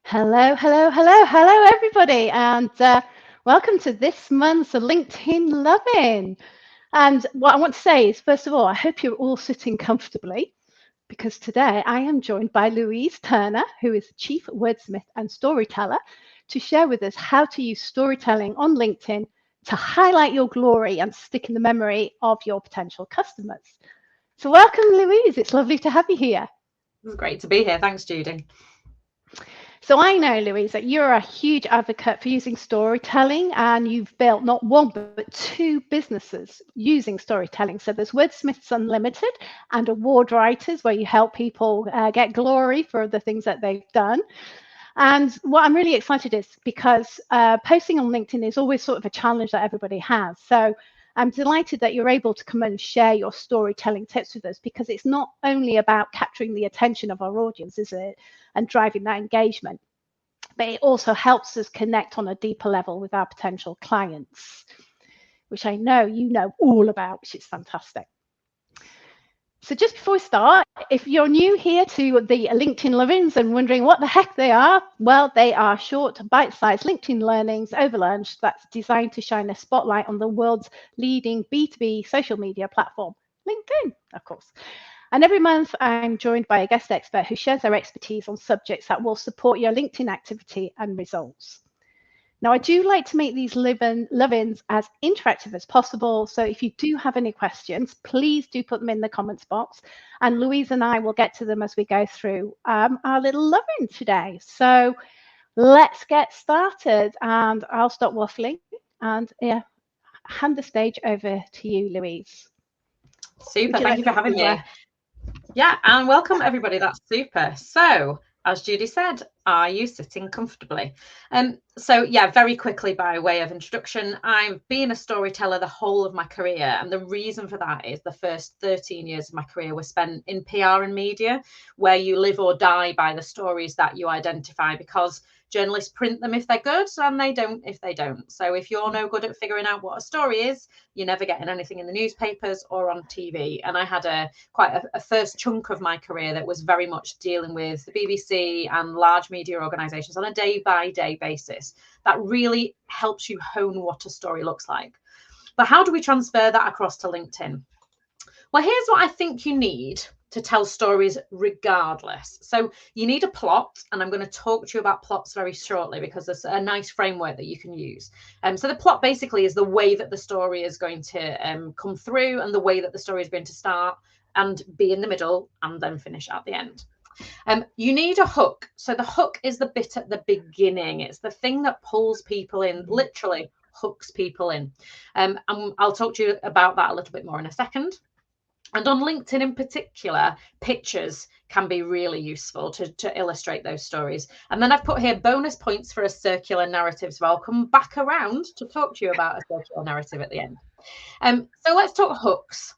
Hello, hello, hello, hello, everybody, and welcome to this month's LinkedIn Lovin'. And what I want to say is, first of all, I hope you're all sitting comfortably because today I am joined by Louise Turner, who is the Chief Wordsmith and Storyteller, to share with us how to use storytelling on LinkedIn to highlight your glory and stick in the memory of your potential customers. So welcome, Louise. It's lovely to have you here. It's great to be here. Thanks, Judy. So I know, Louise, that you're a huge advocate for using storytelling, and you've built not one but two businesses using storytelling. So there's Wordsmiths Unlimited and Award Writers, where you help people get glory for the things that they've done. And what I'm really excited is because posting on LinkedIn is always sort of a challenge that everybody has. So I'm delighted that you're able to come and share your storytelling tips with us, because it's not only about capturing the attention of our audience, is it, and driving that engagement, but it also helps us connect on a deeper level with our potential clients, which I know you know all about, which is fantastic. So just before we start, if you're new here to the LinkedIn Lovins and wondering what the heck they are, well, they are short, bite-sized LinkedIn learnings over lunch that's designed to shine a spotlight on the world's leading B2B social media platform, LinkedIn, of course. And every month, I'm joined by a guest expert who shares their expertise on subjects that will support your LinkedIn activity and results. Now, I do like to make these love-ins as interactive as possible. So if you do have any questions, please do put them in the comments box. And Louise and I will get to them as we go through our little love-in today. So let's get started. And I'll stop waffling and hand the stage over to you, Louise. Super. Thank you for having me. Yeah, and welcome everybody. That's super. So, as Judy said, are you sitting comfortably? So yeah, very quickly by way of introduction, I've been a storyteller the whole of my career, and the reason for that is the first 13 years of my career were spent in PR and media, where you live or die by the stories that you identify, because journalists print them if they're good and they don't if they don't. So if you're no good at figuring out what a story is, you're never getting anything in the newspapers or on TV. And I had quite a first chunk of my career that was very much dealing with the BBC and large media organizations on a day-by-day basis. That really helps you hone what a story looks like. But how do we transfer that across to LinkedIn? Well, here's what I think you need to tell stories regardless. So you need a plot, and I'm going to talk to you about plots very shortly because there's a nice framework that you can use. So the plot basically is the way that the story is going to come through, and the way that the story is going to start and be in the middle and then finish at the end. You need a hook. So the hook is the bit at the beginning. It's the thing that pulls people in, literally hooks people in. And I'll talk to you about that a little bit more in a second. And on LinkedIn in particular, pictures can be really useful to illustrate those stories. And then I've put here bonus points for a circular narrative. So I'll come back around to talk to you about a circular narrative at the end. So let's talk hooks.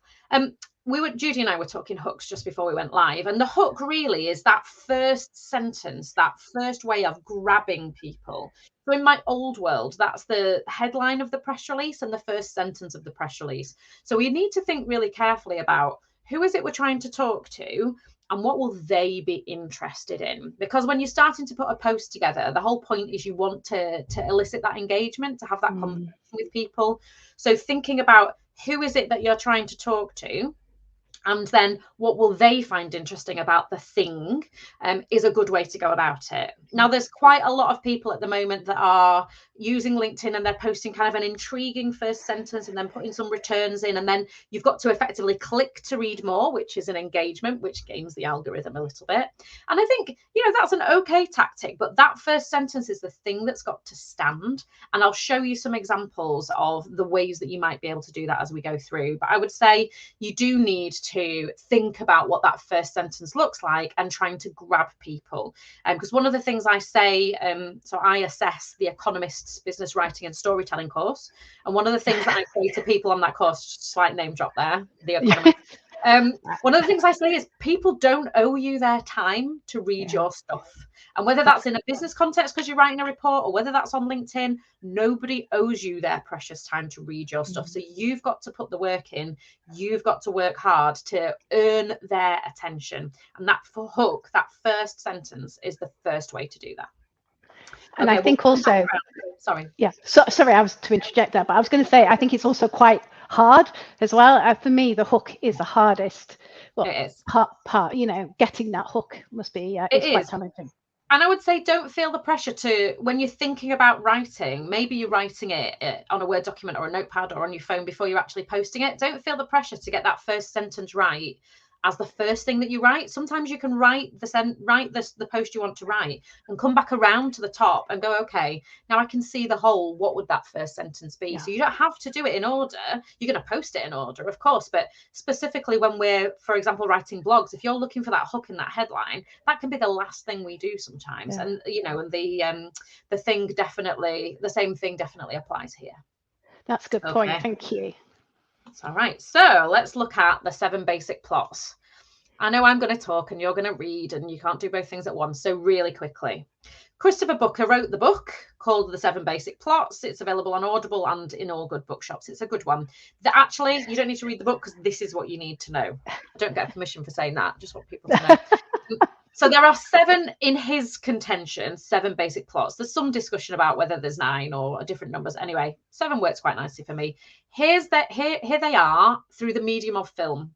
Judy and I were talking hooks just before we went live, and the hook really is that first sentence, that first way of grabbing people. So in my old world, that's the headline of the press release and the first sentence of the press release. So we need to think really carefully about who is it we're trying to talk to and what will they be interested in? Because when you're starting to put a post together, the whole point is you want to elicit that engagement, to have that conversation with people. So thinking about who is it that you're trying to talk to, and then what will they find interesting about the thing, is a good way to go about it. Now, there's quite a lot of people at the moment that are using LinkedIn and they're posting kind of an intriguing first sentence and then putting some returns in, and then you've got to effectively click to read more, which is an engagement, which games the algorithm a little bit. And I think, that's an okay tactic, but that first sentence is the thing that's got to stand. And I'll show you some examples of the ways that you might be able to do that as we go through. But I would say you do need to think about what that first sentence looks like and trying to grab people. Because one of the things I say, so I assess the Economist's business writing and storytelling course. And one of the things that I say to people on that course, slight name drop there, the Economist. One of the things I say is people don't owe you their time to read your stuff. And whether that's in a business context because you're writing a report, or whether that's on LinkedIn, nobody owes you their precious time to read your stuff. So you've got to put the work in. You've got to work hard to earn their attention. And that hook, that first sentence, is the first way to do that. And I think also, sorry. Yeah, sorry, I was to interject there, but I was going to say, I think it's also quite hard as well. For me, the hook is the hardest. Well, it is. Part, you know, getting that hook must be, it's quite challenging. And I would say, don't feel the pressure to, when you're thinking about writing, maybe you're writing it on a Word document or a notepad or on your phone before you're actually posting it. Don't feel the pressure to get that first sentence right as the first thing that you write. Sometimes you can write the post you want to write and come back around to the top and go, okay, now I can see the whole, what would that first sentence be? So you don't have to do it in order. You're going to post it in order, of course, but specifically when we're, for example, writing blogs, if you're looking for that hook in that headline, that can be the last thing we do sometimes. And, you know, and the same thing definitely applies here. That's a good point. Thank you. That's all right. So let's look at the 7 basic plots. I know I'm going to talk and you're going to read, and you can't do both things at once. So really quickly, Christopher Booker wrote the book called The 7 Basic Plots. It's available on Audible and in all good bookshops. It's a good one. Actually, you don't need to read the book because this is what you need to know. I don't get permission for saying that. I just want people to know. So there are 7 in his contention, 7 basic plots. There's some discussion about whether there's 9 or different numbers. Anyway, 7 works quite nicely for me. Here they are through the medium of film.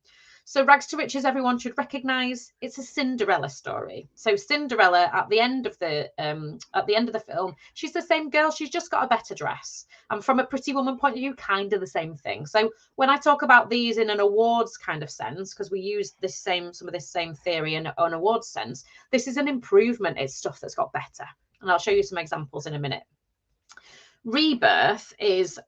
So Rags to Riches, everyone should recognise, it's a Cinderella story. So Cinderella, at the end of the film, she's the same girl, she's just got a better dress. And from a Pretty Woman point of view, kind of the same thing. So when I talk about these in an awards kind of sense, because we use some of this same theory in an awards sense, this is an improvement. It's stuff that's got better. And I'll show you some examples in a minute. Rebirth is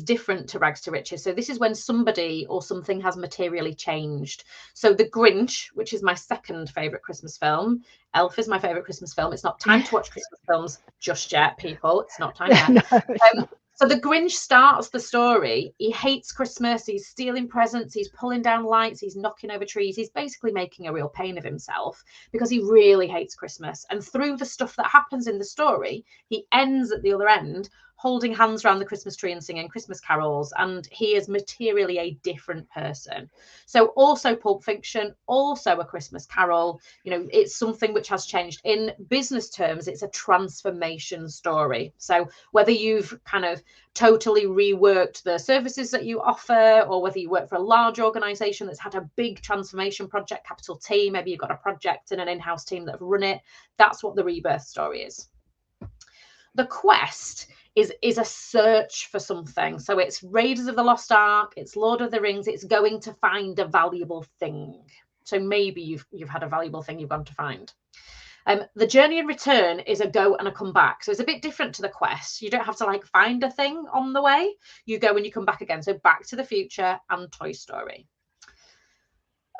different to Rags to Riches. So this is when somebody or something has materially changed. So The Grinch, which is my second favourite Christmas film. Elf is my favourite Christmas film. It's not time to watch Christmas films just yet, people. It's not time yet. No, so The Grinch starts the story. He hates Christmas. He's stealing presents. He's pulling down lights. He's knocking over trees. He's basically making a real pain of himself because he really hates Christmas. And through the stuff that happens in the story, he ends at the other end holding hands around the Christmas tree and singing Christmas carols, and he is materially a different person. So also Pulp Fiction, also a Christmas Carol, you know, it's something which has changed. In business terms, it's a transformation story. So whether you've kind of totally reworked the services that you offer, or whether you work for a large organization that's had a big transformation project, capital T, maybe you've got a project and an in-house team that have run it, that's what the Rebirth story is. The Quest is a search for something. So it's Raiders of the Lost Ark, it's Lord of the Rings, it's going to find a valuable thing. So maybe you've had a valuable thing you've gone to find. The Journey and Return is a go and a come back. So it's a bit different to the Quest. You don't have to like find a thing on the way. You go and you come back again. So Back to the Future and Toy Story.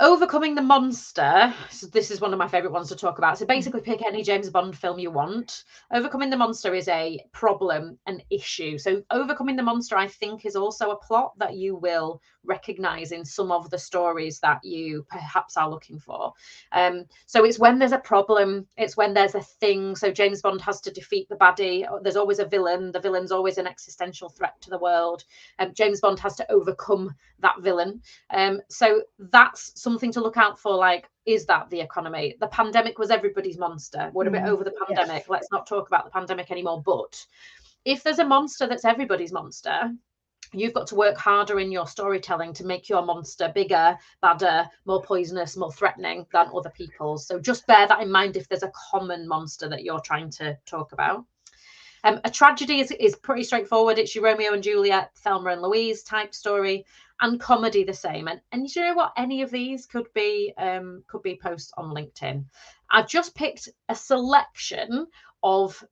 Overcoming the Monster. So this is one of my favorite ones to talk about. So basically pick any James Bond film you want. Overcoming the Monster is a problem, an issue. So Overcoming the Monster, I think, is also a plot that you will recognize in some of the stories that you perhaps are looking for. So it's when there's a problem, it's when there's a thing. So James Bond has to defeat the baddie. There's always a villain. The villain's always an existential threat to the world. James Bond has to overcome that villain. So that's something to look out for. Like, is that the economy? The pandemic was everybody's monster. We're a bit over the pandemic. Yes. Let's not talk about the pandemic anymore. But if there's a monster that's everybody's monster, you've got to work harder in your storytelling to make your monster bigger, badder, more poisonous, more threatening than other people's. So just bear that in mind if there's a common monster that you're trying to talk about. A tragedy is pretty straightforward. It's your Romeo and Juliet, Thelma and Louise type story, and comedy the same. And you know what? Any of these could be posts on LinkedIn. I've just picked a selection of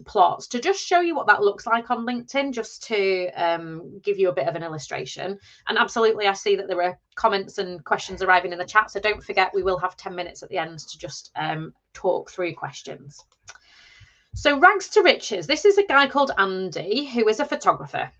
plots to just show you what that looks like on LinkedIn, just to give you a bit of an illustration. And absolutely, I see that there are comments and questions arriving in the chat. So don't forget, we will have 10 minutes at the end to just talk through questions. So Rags to Riches, this is a guy called Andy, who is a photographer.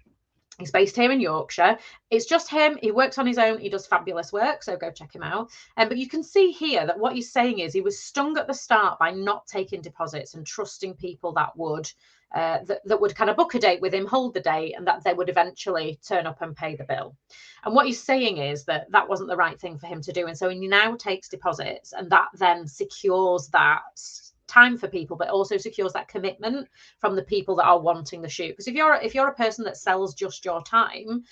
He's based here in Yorkshire. It's just him. He works on his own. He does fabulous work, so go check him out. But you can see here that what he's saying is he was stung at the start by not taking deposits and trusting people that would kind of book a date with him, hold the date, and that they would eventually turn up and pay the bill. And what he's saying is that that wasn't the right thing for him to do. And so he now takes deposits, and that then secures that time for people, but also secures that commitment from the people that are wanting the shoot. Because if you're a person that sells just your time,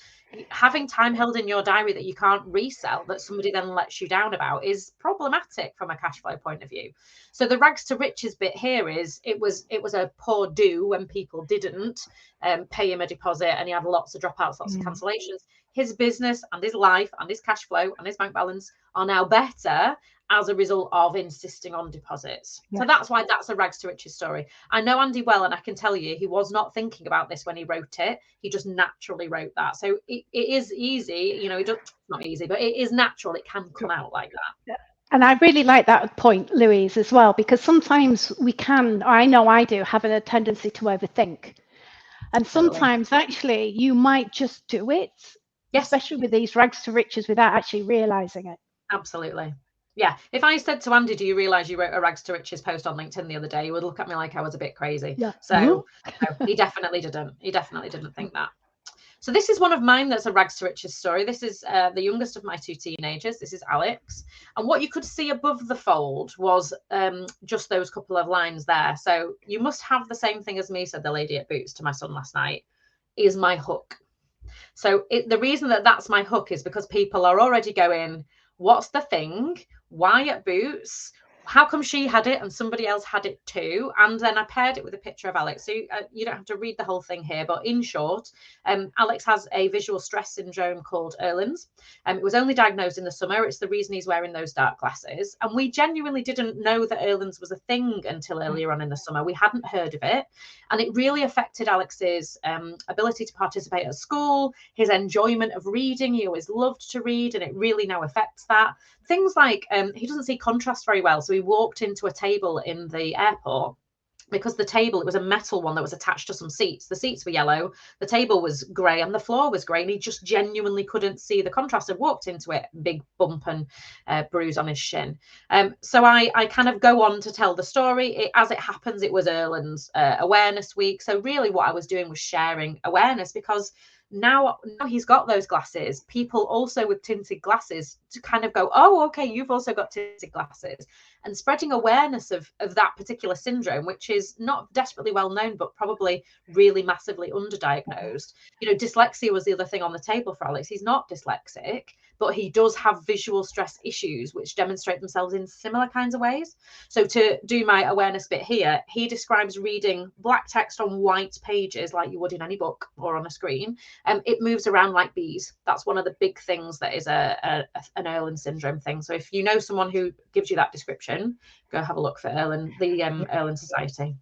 having time held in your diary that you can't resell, that somebody then lets you down about, is problematic from a cash flow point of view. So the rags to riches bit here is it was a poor do when people didn't pay him a deposit, and he had lots of dropouts, lots of cancellations. His business and his life and his cash flow and his bank balance are now better as a result of insisting on deposits. So that's why that's a rags to riches story. I know Andy well, and I can tell you he was not thinking about this when he wrote it. He just naturally wrote that. So it is easy, you know, not easy, but it is natural. It can come out like that. And I really like that point, Louise, as well, because sometimes we can, or I know I do, have a tendency to overthink. And sometimes actually you might just do it, especially with these rags to riches, without actually realizing it. Absolutely. Yeah. If I said to Andy, do you realize you wrote a rags to riches post on LinkedIn the other day? He would look at me like I was a bit crazy. So no, he definitely didn't. He definitely didn't think that. So this is one of mine that's a rags to riches story. This is the youngest of my 2 teenagers. This is Alex. And what you could see above the fold was just those couple of lines there. So you must have the same thing as me, said the lady at Boots to my son last night, is my hook. So the reason that that's my hook is because people are already going, what's the thing? Why at Boots? How come she had it and somebody else had it too? And then I paired it with a picture of Alex. So you don't have to read the whole thing here, but in short, Alex has a visual stress syndrome called Erland's. It was only diagnosed in the summer. It's the reason he's wearing those dark glasses. And we genuinely didn't know that Erland's was a thing until earlier on in the summer. We hadn't heard of it. And it really affected Alex's ability to participate at school, his enjoyment of reading. He always loved to read, and it really now affects that. Things like he doesn't see contrast very well. So we walked into a table in the airport because the table, it was a metal one that was attached to some seats. The seats were yellow, the table was grey, and the floor was grey, and he just genuinely couldn't see the contrast. And walked into it, big bump and bruise on his shin. So I kind of go on to tell the story. As it happens, it was Erland's awareness week. So really what I was doing was sharing awareness, because now he's got those glasses. People also with tinted glasses to kind of go, oh, okay, you've also got tinted glasses, and spreading awareness of that particular syndrome, which is not desperately well known, but probably really massively underdiagnosed. You know, dyslexia was the other thing on the table for Alex. He's not dyslexic, but he does have visual stress issues, which demonstrate themselves in similar kinds of ways. So to do my awareness bit here, he describes reading black text on white pages like you would in any book or on a screen. It moves around like bees. That's one of the big things that is an Erland syndrome thing. So if you know someone who gives you that description, go have a look for Erland, the Erland Society.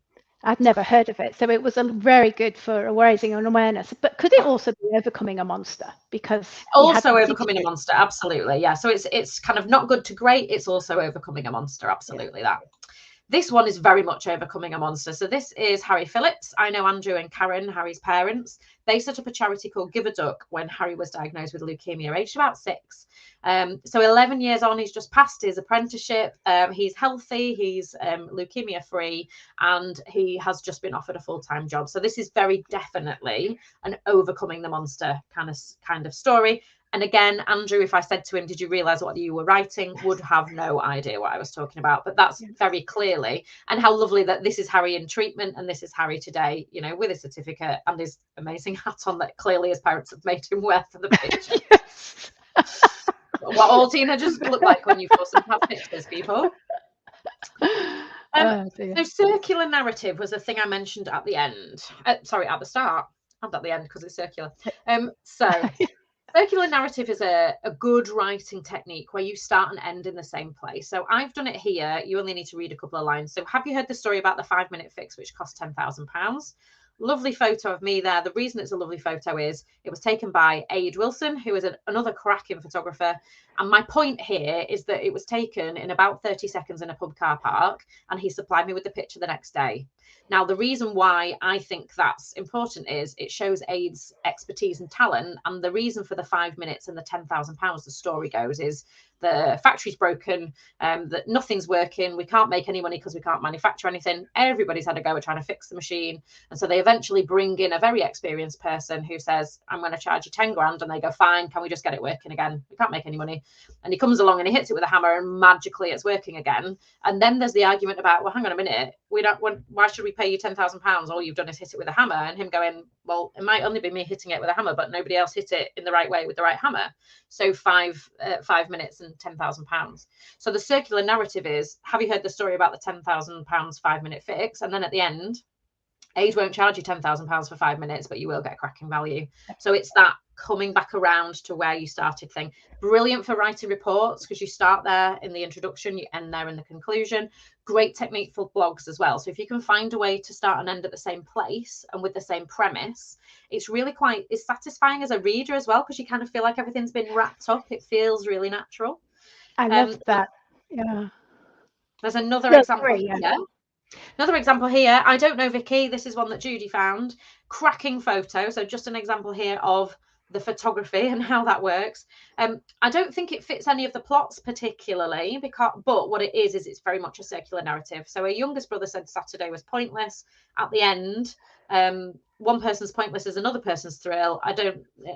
I've never heard of it. So it was very good for raising an awareness. But could it also be overcoming a monster? Because also overcoming a monster, absolutely. Yeah. So it's kind of not good to great. It's also overcoming a monster. Absolutely that. This one is very much overcoming a monster. So this is Harry Phillips. I know Andrew and Karen, Harry's parents. They set up a charity called Give a Duck when Harry was diagnosed with leukemia, aged about 6. So 11 years on, he's just passed his apprenticeship. He's healthy, he's leukemia free, and he has just been offered a full-time job. So this is very definitely an overcoming the monster kind of story. And again, Andrew, if I said to him, did you realize what you were writing, would have no idea what I was talking about. But that's very clearly, and how lovely that this is Harry in treatment and this is Harry today, you know, with his certificate and his amazing hat on that clearly his parents have made him wear for the picture. What all teenagers look like when you force them to have pictures, people. So circular narrative was the thing I mentioned at the end. Sorry, at the start. Not at the end because it's circular. Circular narrative is a good writing technique where you start and end in the same place. So I've done it here. You only need to read a couple of lines. So have you heard the story about the 5-minute fix, which cost £10,000? Lovely photo of me there. The reason it's a lovely photo is it was taken by Aid Wilson, who is another cracking photographer. And my point here is that it was taken in about 30 seconds in a pub car park, and he supplied me with the picture the next day. Now, the reason why I think that's important is it shows Aid's expertise and talent. And the reason for the 5 minutes and the £10,000, the story goes, is the factory's broken, that nothing's working, we can't make any money because we can't manufacture anything. Everybody's had a go at trying to fix the machine. And so they eventually bring in a very experienced person who says, I'm going to charge you 10 grand. And they go, fine, can we just get it working again? We can't make any money. And he comes along and he hits it with a hammer and magically it's working again. And then there's the argument about, well, hang on a minute, why should we pay you £10,000? All you've done is hit it with a hammer. And him going, well, it might only be me hitting it with a hammer, but nobody else hit it in the right way with the right hammer. So 5 minutes and £10,000. So the circular narrative is, have you heard the story about the £10,000 5-minute fix? And then at the end, Age won't charge you £10,000 for 5 minutes, but you will get cracking value. So it's that coming back around to where you started thing. Brilliant for writing reports, because you start there in the introduction, you end there in the conclusion. Great technique for blogs as well. So if you can find a way to start and end at the same place and with the same premise, it's really it's satisfying as a reader as well, because you kind of feel like everything's been wrapped up. It feels really natural. I love that. Yeah. There's another example here. Another example here. I don't know, Vicky. This is one that Judy found. Cracking photo. So just an example here of the photography and how that works. I don't think it fits any of the plots particularly, but what it is it's very much a circular narrative. So her youngest brother said Saturday was pointless. At the end, one person's pointless is another person's thrill.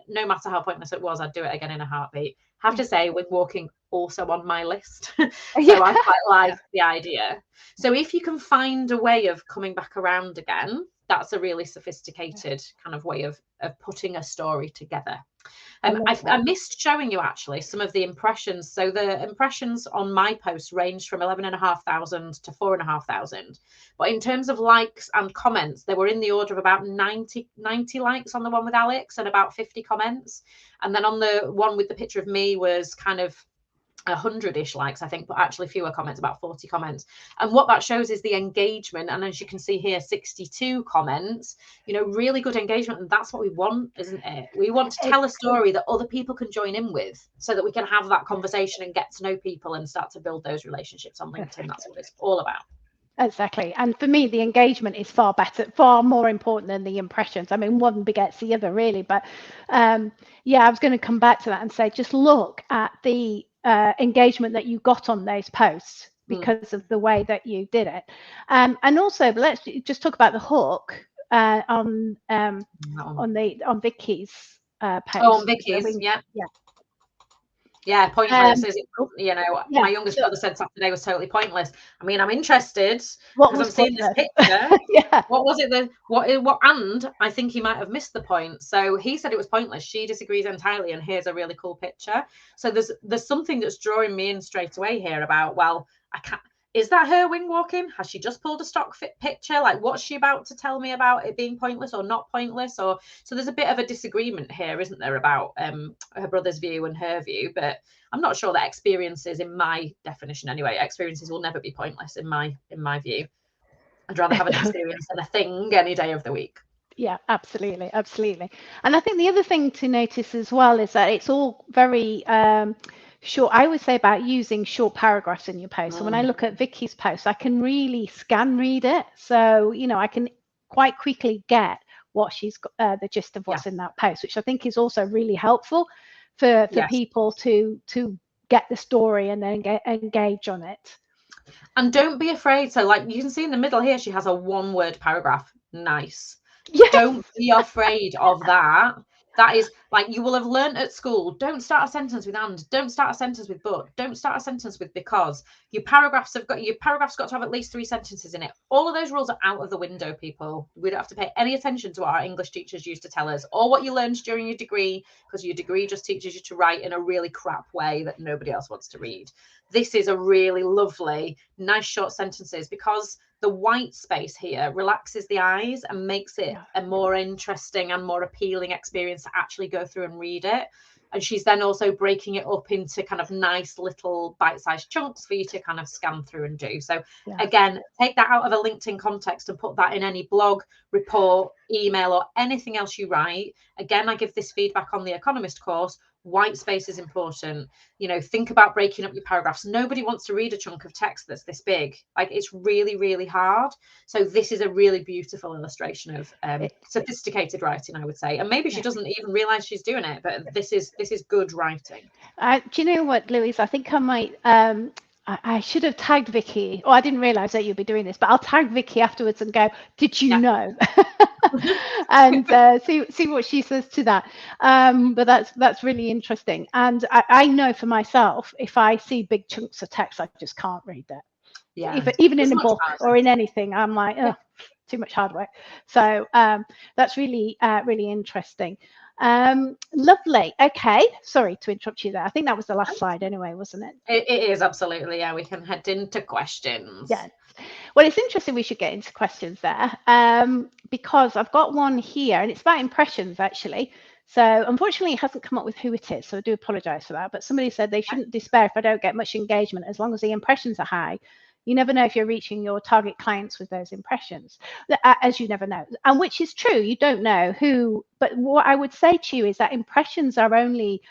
No matter how pointless it was, I'd do it again in a heartbeat. Have to say, with walking also on my list. So I quite like the idea. So if you can find a way of coming back around again, that's a really sophisticated kind of way of putting a story together. I missed showing you actually some of the impressions. So the impressions on my post ranged from 11,500 to 4,500. But in terms of likes and comments, they were in the order of about 90 likes on the one with Alex and about 50 comments. And then on the one with the picture of me was kind of 100-ish likes, I think, but actually fewer comments, about 40 comments. And what that shows is the engagement. And as you can see here, 62 comments, really good engagement. And that's what we want, isn't it? We want to tell a story that other people can join in with, so that we can have that conversation and get to know people and start to build those relationships on LinkedIn. That's what it's all about. Exactly. And for me, the engagement is far more important than the impressions. I mean, one begets the other, really. But I was going to come back to that and say, just look at the engagement that you got on those posts because of the way that you did it. And also, let's just talk about the hook on Vicky's post. Oh, on Vicky's, yeah, pointless. My youngest brother said Saturday was totally pointless. I mean, I'm interested because I'm seeing this picture. What was it? And I think he might have missed the point. So he said it was pointless. She disagrees entirely. And here's a really cool picture. So there's something that's drawing me in straight away here about, well, I can't. Is that her wing walking? Has she just pulled a stock fit picture? Like, what's she about to tell me about it being pointless or not pointless? So there's a bit of a disagreement here, isn't there, about her brother's view and her view? But I'm not sure that experiences, in my definition anyway, experiences will never be pointless in my view. I'd rather have an experience than a thing any day of the week. Yeah, absolutely. And I think the other thing to notice as well is that it's all very short. I would say about using short paragraphs in your post. So when I look at Vicky's post, I can really scan read it. So, I can quite quickly get what she's got, the gist of what's in that post, which I think is also really helpful for people to get the story and then engage on it. And don't be afraid. So like you can see in the middle here, she has a 1-word paragraph. Nice. Don't be afraid of that. That is, like, you will have learned at school, don't start a sentence with and, don't start a sentence with but, don't start a sentence with because. Your paragraph's got to have at least 3 sentences in it. All of those rules are out of the window, people. We don't have to pay any attention to what our English teachers used to tell us or what you learned during your degree, because your degree just teaches you to write in a really crap way that nobody else wants to read. This is a really lovely, nice short sentences, because the white space here relaxes the eyes and makes it a more interesting and more appealing experience to actually go through and read it. And she's then also breaking it up into kind of nice little bite-sized chunks for you to kind of scan through and do. So again, take that out of a LinkedIn context and put that in any blog, report, email, or anything else you write. Again, I give this feedback on the Economist course. white space is important. You know, think about breaking up your paragraphs. Nobody wants to read a chunk of text that's this big. Like, it's really, really hard. So this is a really beautiful illustration of sophisticated writing, I would say. And maybe she doesn't even realize she's doing it, but this is good writing. Do you know what, Louise? I think I might I should have tagged Vicky. Oh, I didn't realize that you'd be doing this, but I'll tag Vicky afterwards and go, did you know? And see what she says to that. But that's really interesting. And I know for myself, if I see big chunks of text, I just can't read that. Yeah. Even in a book or in anything, I'm like, oh, too much hard work. So that's really, really interesting. Lovely. Okay, sorry to interrupt you there. I think that was the last slide anyway, wasn't it? It is, absolutely. Yeah, we can head into questions. Yeah. Well, it's interesting we should get into questions there, because I've got one here and it's about impressions actually. So unfortunately it hasn't come up with who it is, so I do apologize for that, but somebody said they shouldn't despair if I don't get much engagement as long as the impressions are high. You never know if you're reaching your target clients with those impressions, as you never know. And which is true, you don't know who, but what I would say to you is that impressions are only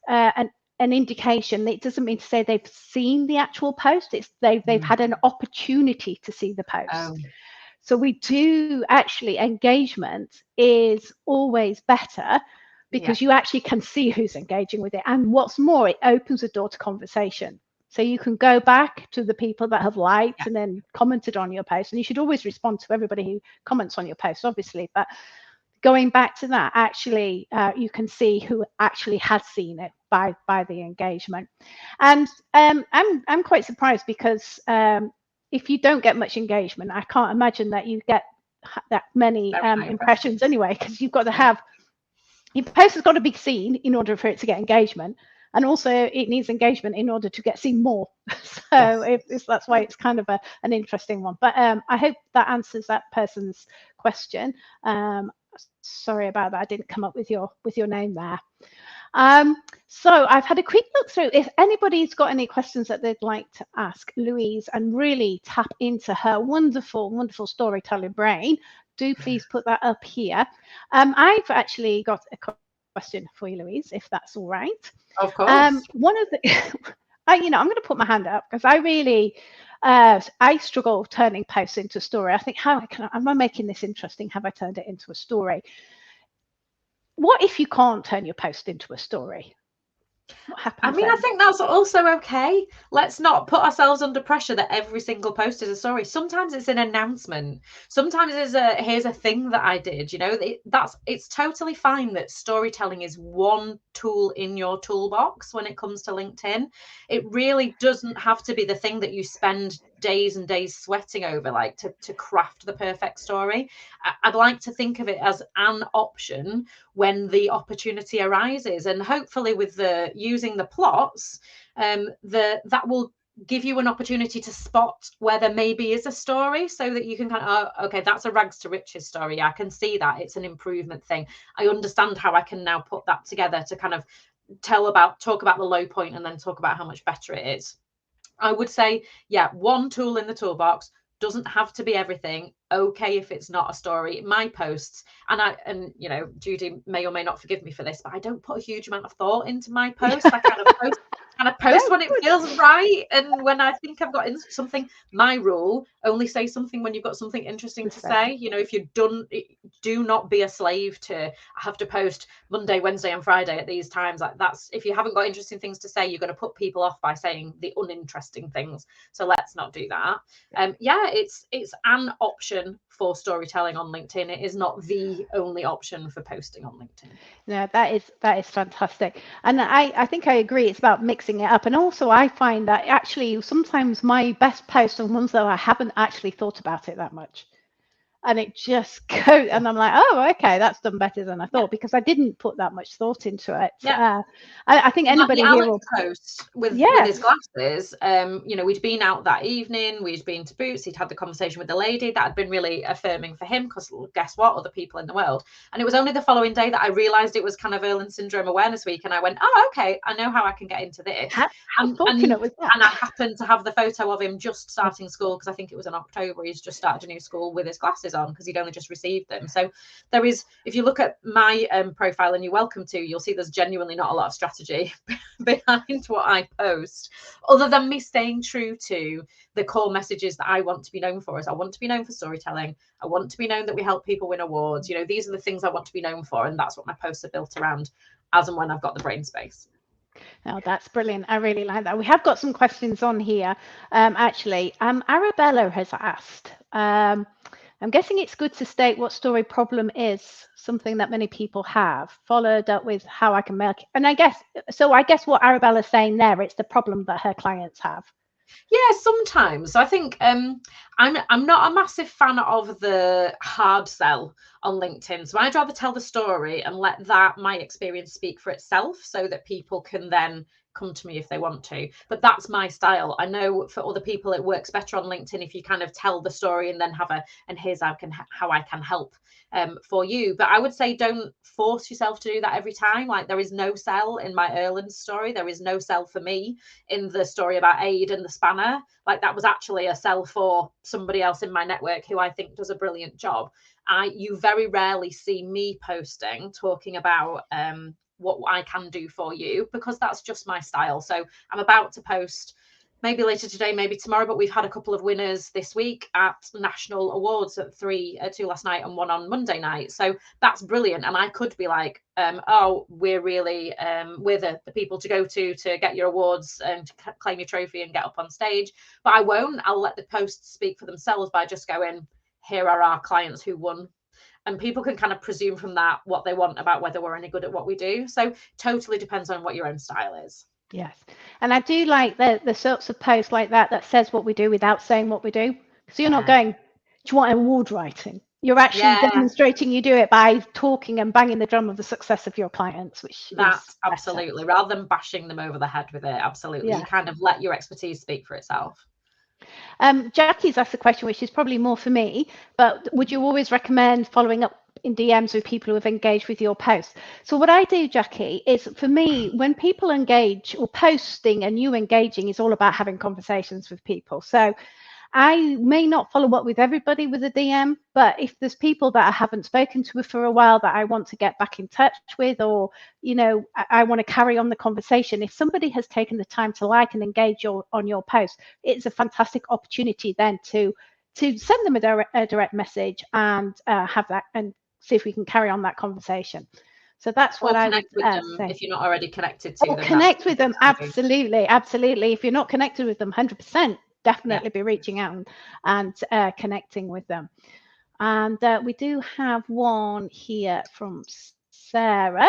an indication. It doesn't mean to say they've seen the actual post. It's they've had an opportunity to see the post. So we do actually, engagement is always better because you actually can see who's engaging with it. And what's more, it opens a door to conversation. So you can go back to the people that have liked and then commented on your post. And you should always respond to everybody who comments on your post, obviously. But going back to that, actually, you can see who actually has seen it by the engagement. And I'm quite surprised because if you don't get much engagement, I can't imagine that you get that many impressions anyway, because you've got to have, your post has got to be seen in order for it to get engagement. And also it needs engagement in order to get seen more. So that's why it's kind of an interesting one. But I hope that answers that person's question. Sorry about that. I didn't come up with your name there. So I've had a quick look through. If anybody's got any questions that they'd like to ask Louise and really tap into her wonderful, wonderful storytelling brain, do please put that up here. I've actually got a question for you, Louise, if that's all right. Of course. One of the, I'm going to put my hand up because I really, I struggle turning posts into a story. I think, am I making this interesting? Have I turned it into a story? What if you can't turn your post into a story? What happens? I mean, I think that's also okay. Let's not put ourselves under pressure that every single post is a story. Sometimes it's an announcement. Sometimes it's here's a thing that I did. You know, it's totally fine that storytelling is one tool in your toolbox when it comes to LinkedIn. It really doesn't have to be the thing that you spend days and days sweating over, like to craft the perfect story. I'd like to think of it as an option when the opportunity arises, and hopefully with the using the plots, that will give you an opportunity to spot where there maybe is a story, so that you can kind of, oh, okay, that's a rags to riches story. Yeah, I can see that it's an improvement thing. I understand how I can now put that together to kind of talk about the low point and then talk about how much better it is. I would say, yeah, one tool in the toolbox, doesn't have to be everything. Okay, if it's not a story. My posts, and you know, Judy may or may not forgive me for this, but I don't put a huge amount of thought into my posts. I kind of post when it feels right, and when I think I've got something. My rule: only say something when you've got something interesting to say. You know, if you're done, do not be a slave to, I have to post Monday, Wednesday, and Friday at these times. Like, that's, if you haven't got interesting things to say, you're going to put people off by saying the uninteresting things. So let's not do that. Yeah, it's an option for storytelling on LinkedIn. It is not the only option for posting on LinkedIn. No, that is fantastic. And I think I agree. It's about mixing it up. And also I find that actually sometimes my best posts are ones that I haven't actually thought about it that much. And it just goes, and I'm like, oh, okay, that's done better than I thought, because I didn't put that much thought into it. Yeah. I think anybody here will post with his glasses. You know, we'd been out that evening, we'd been to Boots, he'd had the conversation with the lady. That had been really affirming for him, because guess what, other people in the world. And it was only the following day that I realized it was kind of Erland Syndrome Awareness Week, and I went, oh, okay, I know how I can get into this. And I happened to have the photo of him just starting school, because I think it was in October, he's just started a new school with his glasses on because he'd only just received them. So there is, if you look at my profile, and you're welcome to, you'll see there's genuinely not a lot of strategy behind what I post, other than me staying true to the core messages that I want to be known for. Is I want to be known for storytelling. I want to be known that we help people win awards. You know, these are the things I want to be known for, and that's what my posts are built around, as and when I've got the brain space. Oh, that's brilliant. I really like that. We have got some questions on here. Actually, Arabella has asked, I'm guessing it's good to state what story problem is, something that many people have, followed up with how I can make it. And I guess what Arabella's saying there, it's the problem that her clients have. Yeah, sometimes. So I think I'm not a massive fan of the hard sell on LinkedIn. So I'd rather tell the story and let my experience speak for itself, so that people can then come to me if they want to. But that's my style. I know for other people it works better on LinkedIn if you kind of tell the story and then have and here's how I can help for you. But I would say don't force yourself to do that every time. Like, there is no sell in my Erland story. There is no sell for me in the story about Aid and the spanner. Like, that was actually a sell for somebody else in my network who I think does a brilliant job. You very rarely see me posting talking about what I can do for you, because that's just my style. So I'm about to post maybe later today, maybe tomorrow, but we've had a couple of winners this week at national awards, at two last night and one on Monday night. So that's brilliant. And I could be like, oh, we're really we're the people to go to get your awards and to claim your trophy and get up on stage. But I won't. I'll let the posts speak for themselves by just going, here are our clients who won. And people can kind of presume from that what they want about whether we're any good at what we do. So totally depends on what your own style is. Yes. And I do like the sorts of posts like that says what we do without saying what we do. So you're not going, do you want award writing? You're actually demonstrating you do it by talking and banging the drum of the success of your clients, which that's absolutely better. Rather than bashing them over the head with it. Absolutely. Yeah. You kind of let your expertise speak for itself. Jackie's asked a question which is probably more for me, but would you always recommend following up in DMs with people who have engaged with your posts? So what I do, Jackie, is, for me, when people engage, or posting and you engaging is all about having conversations with people. So I may not follow up with everybody with a DM, but if there's people that I haven't spoken to for a while that I want to get back in touch with, or, you know, I want to carry on the conversation, if somebody has taken the time to like and engage on your post, it's a fantastic opportunity then to send them a direct message and have that, and see if we can carry on that conversation. So that's what I would say. If you're not already connected to them. Connect with them, absolutely. If you're not connected with them, 100%. Definitely be reaching out and connecting with them. And we do have one here from Sarah.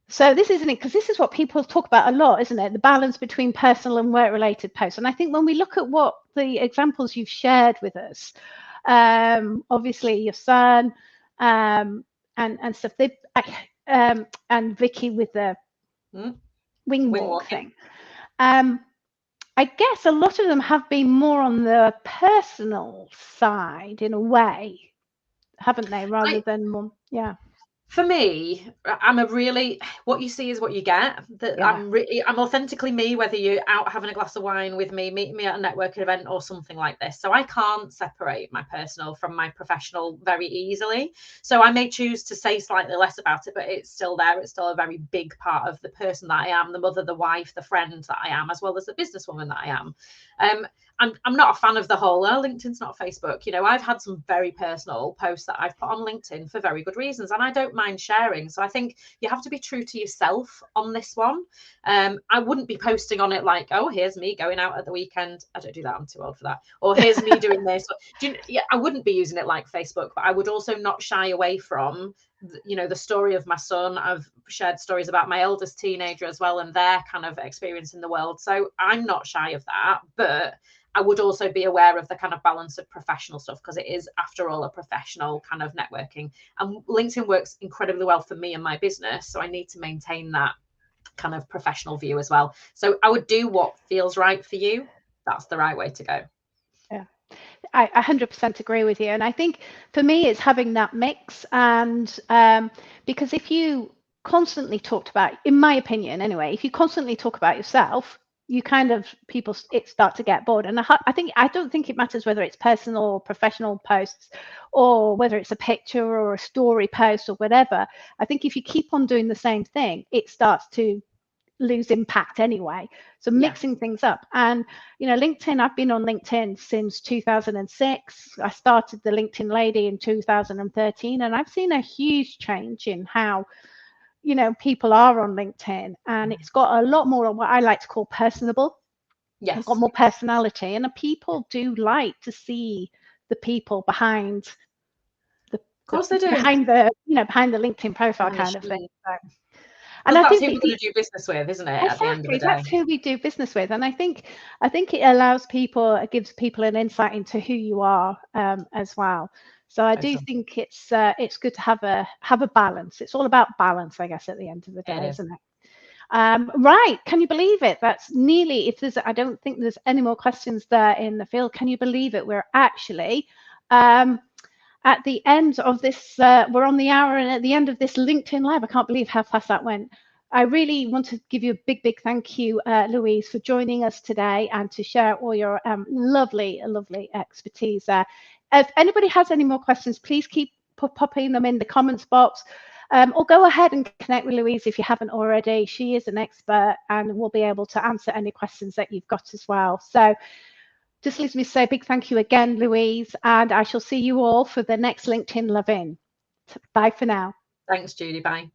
So this isn't it, because this is what people talk about a lot, isn't it? The balance between personal and work-related posts. And I think when we look at what the examples you've shared with us, obviously your son and stuff, and Vicky with the wing walk thing. I guess a lot of them have been more on the personal side in a way, haven't they? Rather than more, For me, what you see is what you get. I'm authentically me, whether you're out having a glass of wine with me, meet me at a networking event or something like this. So I can't separate my personal from my professional very easily. So I may choose to say slightly less about it, but it's still there. It's still a very big part of the person that I am, the mother, the wife, the friend that I am, as well as the businesswoman that I am. I'm not a fan of the whole, LinkedIn's not Facebook. You know, I've had some very personal posts that I've put on LinkedIn for very good reasons, and I don't mind sharing. So I think you have to be true to yourself on this one. I wouldn't be posting on it like, oh, here's me going out at the weekend. I don't do that. I'm too old for that. Or here's me doing this. I wouldn't be using it like Facebook, but I would also not shy away from, you know, the story of my son. I've shared stories about my eldest teenager as well, and their kind of experience in the world. So I'm not shy of that, but I would also be aware of the kind of balance of professional stuff, because it is, after all, a professional kind of networking. And LinkedIn works incredibly well for me and my business. So I need to maintain that kind of professional view as well. So I would do what feels right for you. That's the right way to go. Yeah, I 100% agree with you. And I think for me, it's having that mix. And because if you constantly talked about, in my opinion anyway, if you constantly talk about yourself, you kind of it start to get bored. And I don't think it matters whether it's personal or professional posts, or whether it's a picture or a story post or whatever. I think if you keep on doing the same thing, it starts to lose impact anyway. So mixing things up. And LinkedIn, I've been on LinkedIn since 2006. I started the LinkedIn Lady in 2013, and I've seen a huge change in how people are on LinkedIn, and it's got a lot more of what I like to call personable. Yes. It's got more personality, and the people do like to see the people behind the, of course they do, behind the LinkedIn profile kind of thing. So, and that's who we're going to do business with, isn't it? Exactly, at the end of the day. That's who we do business with. And I think it allows people, it gives people an insight into who you are as well. So I do think it's good to have a balance. It's all about balance, I guess, at the end of the day, isn't it? Right, can you believe it? That's nearly, I don't think there's any more questions there in the field. Can you believe it? We're actually at the end of this, we're on the hour, and at the end of this LinkedIn Live. I can't believe how fast that went. I really want to give you a big thank you, Louise, for joining us today and to share all your lovely expertise there. If anybody has any more questions, please keep popping them in the comments box, or go ahead and connect with Louise if you haven't already. She is an expert and will be able to answer any questions that you've got as well. So just leaves me to say a big thank you again, Louise, and I shall see you all for the next LinkedIn LoveIn. Bye for now. Thanks, Judy. Bye.